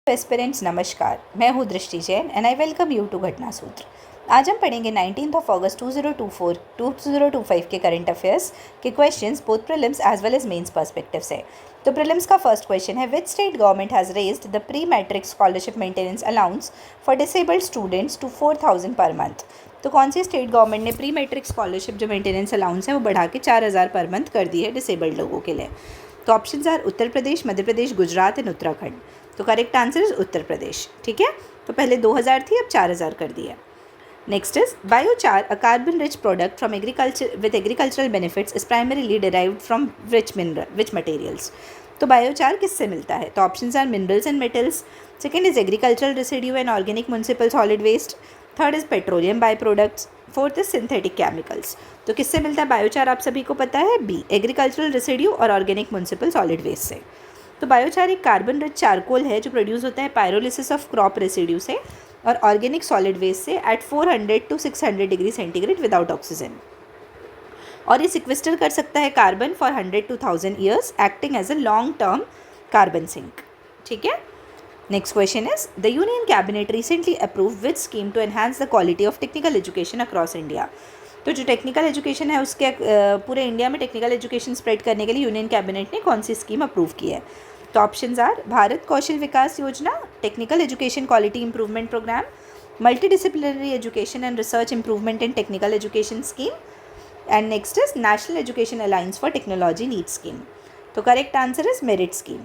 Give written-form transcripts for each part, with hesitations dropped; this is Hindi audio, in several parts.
एस्पिरेंट्स नमस्कार, मैं हूँ Drishti Jain and I welcome you to Ghatna Sutra. आज हम पढ़ेंगे 19 अगस्त 2024-2025 के करंट अफेयर्स के questions both prelims as well as mains perspective से। तो प्रीलिम्स का फर्स्ट क्वेश्चन है, which state government has raised the pre matric scholarship maintenance allowance for disabled students to 4,000 per month. तो कौन सी स्टेट गवर्नमेंट ने प्री मैट्रिक स्कॉलरशिप जो मेंटेनेंस अलाउंस है वो बढ़ा के 4,000 पर मंथ कर दी है डिसेबल्ड लोगों के लिए। तो options are Uttar Pradesh, Madhya Pradesh, Gujarat and Uttarakhand. तो correct answer is Uttar Pradesh. ठीक है, तो पहले 2,000 थी, अब 4,000 कर दिया। Next is biochar, a carbon rich product from agriculture with agricultural benefits is primarily derived from which materials. तो बायोचार किससे मिलता है? तो options are minerals and metals, second is agricultural residue and organic municipal solid waste, third is petroleum by products, fourth is synthetic chemicals. तो किससे मिलता है बायोचार? आप सभी को पता है, बी एग्रीकल्चरल रेसिड्यू और ऑर्गेनिक म्युनिसिपल सॉलिड वेस्ट से। तो बायोचार एक कार्बन रिच चारकोल है जो प्रोड्यूस होता है पायरोलिसिस ऑफ क्रॉप रेसिड्यू से और ऑर्गेनिक सॉलिड वेस्ट से at 400 to 600 degree centigrade without oxygen, और ये सिक्वेस्टर कर सकता है carbon for 100 to 1000 years, acting as a long term carbon sink. ठीक है, next question is the union cabinet recently approve which scheme to enhance the quality of technical education across India. तो जो टेक्निकल एजुकेशन है उसके पूरे इंडिया में टेक्निकल एजुकेशन स्प्रेड करने के लिए यूनियन कैबिनेट ने कौन सी स्कीम अप्रूव की है? तो options are Bharat Kaushal Vikas Yojana, technical education quality improvement programme, multidisciplinary education and research improvement in technical education scheme, and next is national education alliance for technology need scheme. तो correct answer is merit scheme.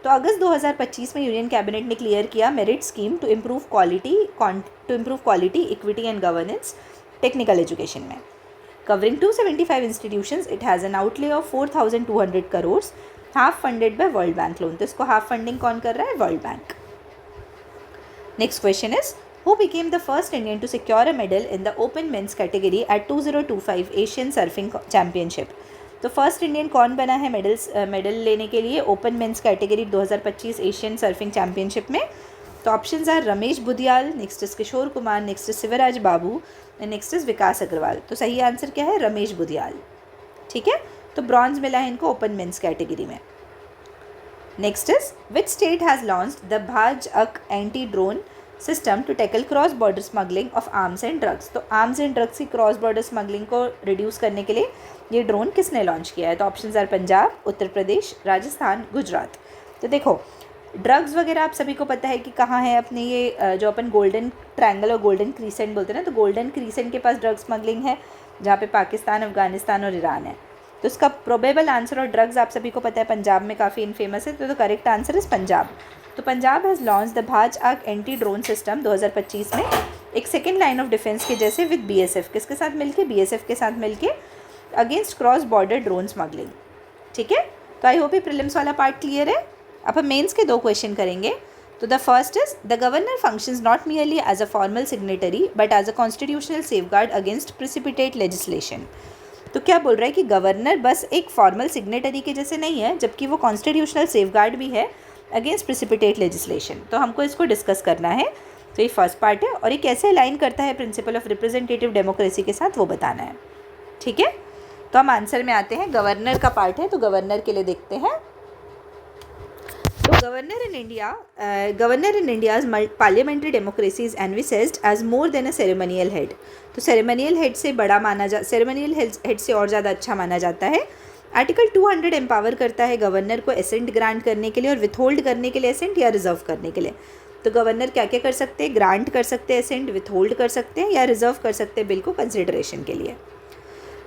तो अगस्त 2025 में यूनियन कैबिनेट ने क्लियर किया merit scheme to improve quality equity and governance technical education में। Covering 275 institutions, it has an outlay of 4,200 crore, half funded by world bank loan. तो इसको हाफ फंडिंग कौन कर रहा है? World bank. Next question is who became the first Indian to secure a medal in the open men's category at 2025 Asian surfing championship. तो फर्स्ट इंडियन कौन बना है मेडल लेने के लिए open men's category 2025 Asian surfing championship में? तो options are Ramesh Budhiyal, next is Kishore Kumar, next is Shivraj Babu and next is विकास अग्रवाल। तो सही आंसर क्या है? रमेश बुधियाल। ठीक है, तो ब्रॉन्ज मिला है इनको ओपन मेंस कैटेगरी में। Next is which state has launched the Baaz Akh anti drone system to tackle cross border smuggling of arms and drugs. तो आर्म्स एंड ड्रग्स की क्रॉस बॉर्डर स्मगलिंग को रिड्यूस करने के लिए ये ड्रोन किसने लॉन्च किया है? तो ऑप्शंस आर पंजाब, उत्तर प्रदेश, राजस्थान, गुजरात। तो देखो, ड्रग्स वगैरह आप सभी को पता है कि कहाँ है अपने ये जो अपन गोल्डन ट्रायंगल और गोल्डन क्रीसेंट बोलते हैं ना, तो गोल्डन क्रीसेंट के पास ड्रग स्मगलिंग है जहाँ पे पाकिस्तान, अफगानिस्तान और ईरान है। तो इसका प्रोबेबल आंसर और ड्रग्स आप सभी को पता है पंजाब में काफ़ी इनफेमस है, तो करेक्ट आंसर इज पंजाब। तो पंजाब हैज़ लॉन्च द भाज आग एंटी ड्रोन सिस्टम 2025 में एक सेकेंड लाइन ऑफ डिफेंस के जैसे विद BSF, किसके साथ मिलके? BSF के साथ मिलके against cross border drone smuggling. ठीक है, तो आई होप ये प्रीलिम्स वाला पार्ट क्लियर है। अब हम मेंस के दो क्वेश्चन करेंगे। तो the first is the governor functions not merely as a formal signatory but as a constitutional safeguard against precipitate legislation. तो क्या बोल रहा है कि गवर्नर बस एक फॉर्मल सिग्नेटरी के जैसे नहीं है, जबकि वो कॉन्स्टिट्यूशनल सेफगार्ड भी है अगेंस्ट प्रिसिपिटेट लेजिस्लेशन। तो हमको इसको डिस्कस करना है। तो ये फर्स्ट पार्ट है, और ये कैसे अलाइन करता है प्रिंसिपल ऑफ रिप्रेजेंटेटिव डेमोक्रेसी के साथ वो बताना है। ठीक है, तो हम आंसर में आते हैं। गवर्नर का पार्ट है, तो गवर्नर के लिए देखते हैं। तो governor in India's parliamentary democracy is envisaged as more than a ceremonial head। तो ceremonial head से बड़ा ceremonial head से और ज़्यादा अच्छा माना जाता है। आर्टिकल 200 एम्पावर करता है गवर्नर को एसेंट ग्रांट करने के लिए और विथहोल्ड करने के लिए एसेंट या रिजर्व करने के लिए। तो गवर्नर क्या क्या कर सकते हैं? ग्रांट कर सकते हैं एसेंट, विथहोल्ड कर सकते हैं या रिजर्व कर सकते हैं बिल को कंसिडरेशन के लिए।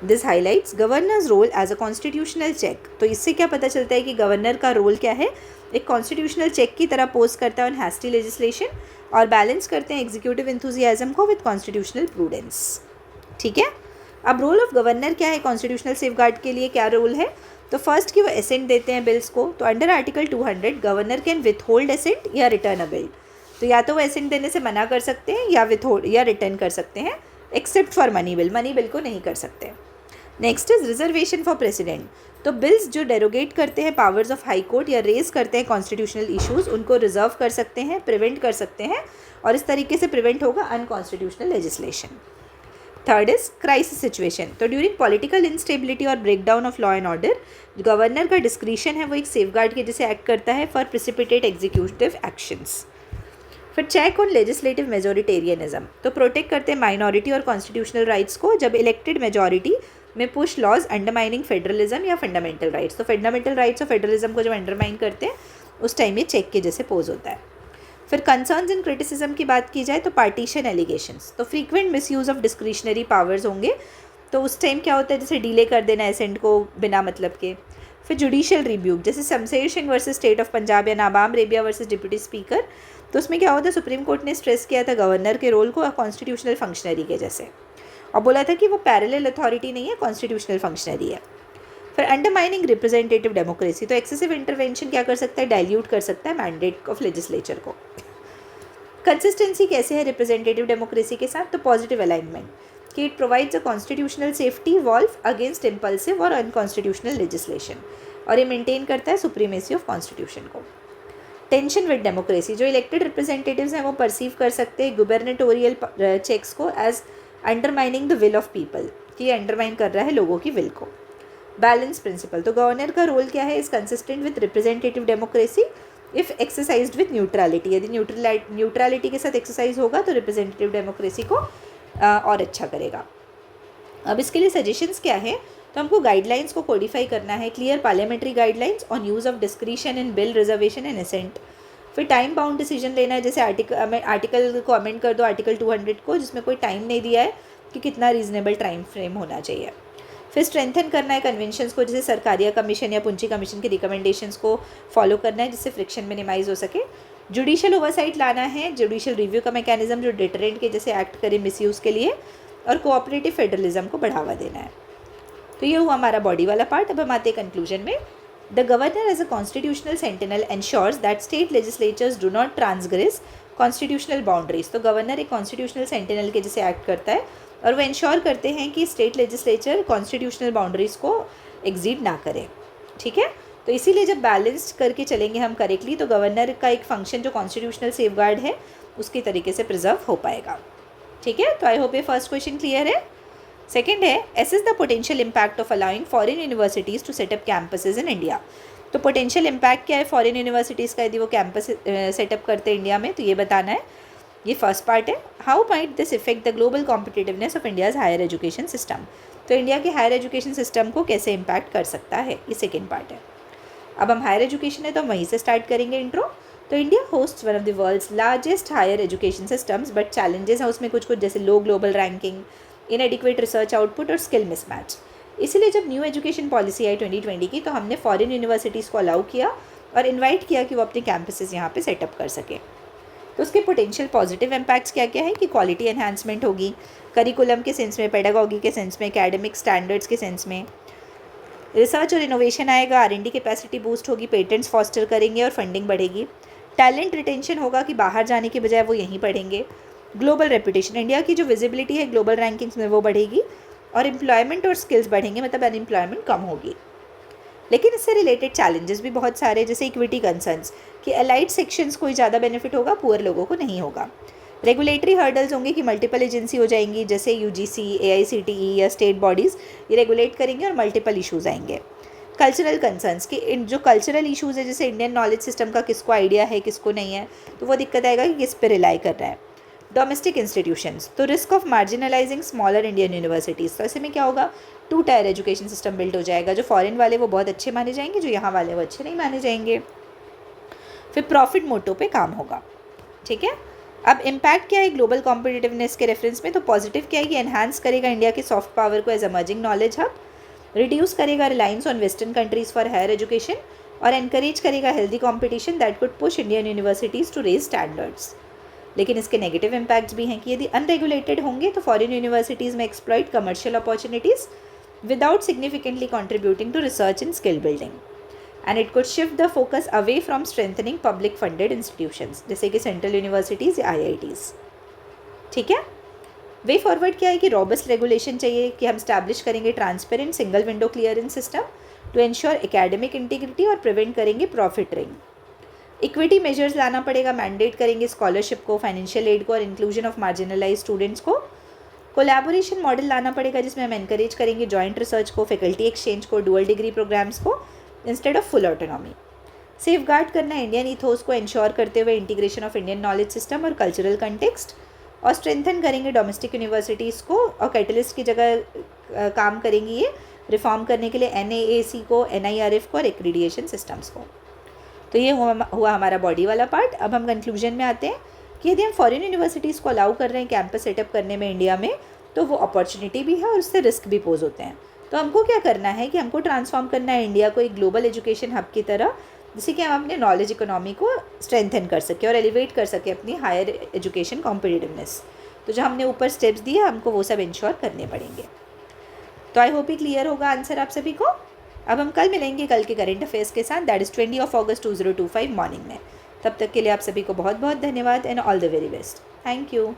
This highlights governor's role as a constitutional check. तो इससे क्या पता चलता है कि गवर्नर का रोल क्या है? एक कॉन्स्टिट्यूशनल चेक की तरह पोस्ट करता है ऑन हैस्टी लेजिस्लेशन, और बैलेंस करते हैं एग्जीक्यूटिव इंथुजियाज्म को विद कॉन्स्टिट्यूशनल प्रूडेंस। ठीक है, अब रोल ऑफ गवर्नर क्या है कॉन्स्टिट्यूशनल सेफगार्ड के लिए? क्या रोल है? तो फर्स्ट कि वो एसेंट देते हैं बिल्स को। तो under article 200 governor can withhold assent या रिटर्न अ बिल। तो या तो वो एसेंट देने से मना कर सकते हैं या विथहोल्ड या रिटर्न कर सकते हैं, एक्सेप्ट फॉर मनी बिल को नहीं कर सकते। Next is reservation for president. तो बिल्स जो डेरोगेट करते हैं पावर्स ऑफ हाई कोर्ट या रेज करते हैं कॉन्स्टिट्यूशनल इश्यूज, उनको रिजर्व कर सकते हैं, प्रिवेंट कर सकते हैं, और इस तरीके से प्रिवेंट होगा unconstitutional legislation. Third is crisis situation. तो ड्यूरिंग पॉलिटिकल इंस्टेबिलिटी और breakdown of law and order, governor का डिस्क्रिशन है वो एक सेफगार्ड के जैसे एक्ट करता है फॉर प्रिसिपिटेट एग्जीक्यूटिव एक्शंस। फिर चेक ऑन लेजिस्लेटिव मेजोरिटेरियनिज्म, तो प्रोटेक्ट करते हैं माइनॉरिटी और कॉन्स्टिट्यूशनल राइट्स को जब इलेक्टेड मेजॉरिटी में पुश लॉज अंडरमाइनिंग फेडरलिज्म या फंडामेंटल राइट्स। तो फंडामेंटल राइट्स और फेडरलिज्म को जब अंडरमाइन करते हैं उस टाइम ये चेक के जैसे पोज होता है। फिर कंसर्न्स एंड क्रिटिसिज्म की बात की जाए तो पार्टीशन एलिगेशंस, तो frequent misuse of discretionary powers होंगे, तो उस टाइम क्या होता है जैसे डिले कर देना एसेंट को बिना मतलब के। फिर जुडिशियल रिब्यूक, जैसे Shamsher Singh versus state of Punjab या Nabam Rebia versus deputy speaker, तो उसमें क्या होता है सुप्रीम कोर्ट ने स्ट्रेस किया था गवर्नर के रोल को कॉन्स्टिट्यूशनल फंक्शनरी के जैसे, और बोला था कि वो पैरेलल अथॉरिटी नहीं है, कॉन्स्टिट्यूशनल फंक्शनरी है। फिर अंडरमाइनिंग रिप्रेजेंटेटिव डेमोक्रेसी, तो एक्सेसिव इंटरवेंशन क्या कर सकता है, डाइल्यूट कर सकता है मैंडेट ऑफ लेजिस्लेचर को। कंसिस्टेंसी कैसे है रिप्रेजेंटेटिव डेमोक्रेसी के साथ, तो पॉजिटिव अलाइनमेंट कि it provides a constitutional safety valve against impulsive और अनकॉन्स्टिट्यूशनल लेजिस्लेशन, और ये मेंटेन करता है सुप्रीमेसी ऑफ कॉन्स्टिट्यूशन को। टेंशन विद डेमोक्रेसी, जो इलेक्टेड रिप्रेजेंटेटिव्स हैं वो परसीव कर सकते हैं गुबर्नेटोरियल चेक्स को as undermining the will of people, कि अंडरमाइन कर रहा है लोगों की विल को। बैलेंस प्रिंसिपल, तो गवर्नर का रोल क्या है, is consistent with representative democracy if exercised with neutrality, यदि न्यूट्रलिटी के साथ एक्सरसाइज होगा तो रिप्रेजेंटेटिव डेमोक्रेसी को और अच्छा करेगा। अब इसके लिए सजेशंस क्या है, तो हमको गाइडलाइंस को कोडिफाई करना है, clear parliamentary guidelines on use of discretion in bill reservation and assent. फिर टाइम बाउंड डिसीजन लेना है, जैसे आर्टिकल को अमेंड कर दो आर्टिकल 200 को, जिसमें कोई टाइम नहीं दिया है कि कितना रीजनेबल टाइम फ्रेम होना चाहिए। फिर स्ट्रेंथन करना है कन्वेंशंस को, जैसे सरकारिया कमीशन या पुंची कमीशन की रिकमेंडेशंस को फॉलो करना है जिससे फ्रिक्शन मिनिमाइज हो सके। जुडिशियल ओवरसाइट लाना है, जुडिशियल रिव्यू का मैकेनिज्म जो डिटरेंट के जैसे एक्ट करे मिसयूज़ के लिए, और कोऑपरेटिव फेडरलिज्म को बढ़ावा देना है। तो ये हुआ हमारा बॉडी वाला पार्ट। अब हम आते हैं कंक्लूजन में। The governor as a constitutional sentinel ensures that state legislatures do not transgress constitutional boundaries, तो गवर्नर एक कॉन्स्टिट्यूशनल सेंटिनल के जैसे एक्ट करता है और वो इंश्योर करते हैं कि स्टेट लेजिस्लेचर कॉन्स्टिट्यूशनल बाउंड्रीज़ को एग्जीड ना करे। ठीक है, तो इसीलिए जब बैलेंस्ड करके चलेंगे हम करेक्टली तो गवर्नर का एक फंक्शन जो कॉन्स्टिट्यूशनल सेफगार्ड है उसके तरीके से प्रिजर्व हो पाएगा। ठीक है, तो आई होप ये फर्स्ट क्वेश्चन क्लियर है। सेकेंड है, assess the potential impact of allowing foreign universities to set up campuses in India. तो पोटेंशियल इम्पैक्ट क्या है फॉरेन यूनिवर्सिटीज़ का यदि वो कैंपस सेटअप करते हैं इंडिया में, तो ये बताना है। ये फर्स्ट पार्ट है। How might this affect the global competitiveness of India's higher education system, तो इंडिया के हायर एजुकेशन सिस्टम को कैसे इम्पैक्ट कर सकता है, ये सेकेंड पार्ट है। अब हम हायर एजुकेशन है तो हम वहीं से स्टार्ट करेंगे इंट्रो। तो India hosts one of the world's largest higher education systems, but challenges हैं उसमें कुछ जैसे low global ranking, inadequate research output और स्किल मिसमैच। इसीलिए जब न्यू एजुकेशन पॉलिसी आई 2020 की तो हमने फॉरेन यूनिवर्सिटीज़ को अलाउ किया और इन्वाइट किया कि वो अपने कैंपसेस यहाँ पे सेटअप कर सकें। तो उसके पोटेंशियल पॉजिटिव इम्पैक्ट्स क्या क्या है कि क्वालिटी एनहांसमेंट होगी, करिकुलम के सेंस में, पेडागॉगी के सेंस में, एकेडमिक स्टैंडर्ड्स के सेंस में, रिसर्च और इनोवेशन आएगा, R&D कैपेसिटी बूस्ट होगी, पेटेंट्स फॉस्टर करेंगे और फंडिंग बढ़ेगी, टैलेंट रिटेंशन होगा कि बाहर जाने के बजाय वो यहीं पढ़ेंगे, ग्लोबल रेपुटेशन, इंडिया की जो विजिबिलिटी है ग्लोबल रैंकिंग्स में वो बढ़ेगी, और एम्प्लॉयमेंट और स्किल्स बढ़ेंगे, मतलब अनएम्प्लॉयमेंट कम होगी। लेकिन इससे रिलेटेड चैलेंजेस भी बहुत सारे, जैसे इक्विटी कंसर्न्स कि अलाइड सेक्शंस को ही ज़्यादा बेनिफिट होगा, पुअर लोगों को नहीं होगा। रेगुलेटरी हर्डल्स होंगे कि मल्टीपल एजेंसी हो जाएंगी, जैसे UGC, AICTE या स्टेट बॉडीज़ ये रेगुलेट करेंगे और मल्टीपल इशूज़ आएंगे। कल्चरल कंसर्न्स कि इन जो कल्चरल इशूज़ है, जैसे इंडियन नॉलेज सिस्टम का किसको आइडिया है किसको नहीं है, तो वो दिक्कत आएगा कि किस पे रिलाई कर रहा है। डोमेस्टिक इंस्टीट्यूशंस, तो risk of marginalising smaller Indian universities, तो ऐसे में क्या होगा, 2 टायर एजुकेशन सिस्टम बिल्ड हो जाएगा, जो फॉरेन वाले वो बहुत अच्छे माने जाएंगे, जो यहाँ वाले वो अच्छे नहीं माने जाएंगे। फिर प्रॉफिट मोटो पे काम होगा। ठीक है, अब इम्पैक्ट क्या है ग्लोबल कॉम्पिटिटिवनेस के रेफरेंस में, तो पॉजिटिव क्या है कि एनहांस करेगा इंडिया के सॉफ्ट पावर को as emerging knowledge hub, reduce करेगा reliance on western countries for higher education, और एनकरेज करेगा healthy competition that could push Indian universities to raise standards. लेकिन इसके नेगेटिव इम्पैक्ट्स भी हैं कि यदि अनरेगुलेटेड होंगे तो फॉरेन यूनिवर्सिटीज़ में exploit commercial opportunities without significantly contributing to research and skill building, and it could shift the focus away from strengthening public funded institutions जैसे कि सेंट्रल यूनिवर्सिटीज़ या IITs। ठीक है, वे फॉरवर्ड क्या है कि रॉबस्ट रेगुलेशन चाहिए कि हम स्टैब्लिश करेंगे transparent single window clearance system to ensure academic integrity और प्रिवेंट करेंगे प्रॉफिट रिंग। इक्विटी मेजर्स लाना पड़ेगा, मैंडेट करेंगे स्कॉलरशिप को, फाइनेंशियल एड को और इंक्लूजन ऑफ मार्जिनलाइज स्टूडेंट्स को। कोलैबोरेशन मॉडल लाना पड़ेगा जिसमें हम एनकरेज करेंगे जॉइंट रिसर्च को, फैकल्टी एक्सचेंज को, डुअल डिग्री प्रोग्राम्स को instead of full autonomy. Safe guard करना है इंडियन इथोस को इंश्योर करते हुए integration of Indian knowledge system और कल्चरल कंटेक्स्ट, और स्ट्रेंथन करेंगे डोमेस्टिक यूनिवर्सिटीज़ को, और कैटलिस्ट की जगह काम करेंगी ये रिफॉर्म करने के लिए NAAC को, NIRF को और एक्रीडिएशन सिस्टम्स को। तो ये हुआ हमारा बॉडी वाला पार्ट। अब हम कंक्लूजन में आते हैं कि यदि हम फॉरेन यूनिवर्सिटीज़ को अलाउ कर रहे हैं कैंपस सेटअप करने में इंडिया में, तो वो अपॉर्चुनिटी भी है और उससे रिस्क भी पोज होते हैं। तो हमको क्या करना है कि हमको ट्रांसफॉर्म करना है इंडिया को एक ग्लोबल एजुकेशन हब की तरह, जिससे कि हम अपने नॉलेज इकोनॉमी को स्ट्रेंथन कर सकें और एलिवेट कर सकें अपनी हायर एजुकेशन कॉम्पिटिटिवनेस। तो जो हमने ऊपर स्टेप्स दिए हमको वो सब इंश्योर करने पड़ेंगे। तो आई होप ही क्लियर होगा आंसर आप सभी को। अब हम कल मिलेंगे कल के करंट अफेयर्स के साथ, दैट इज़ 20 अगस्त 2025 मॉर्निंग में। तब तक के लिए आप सभी को बहुत बहुत धन्यवाद and all the very best. Thank you.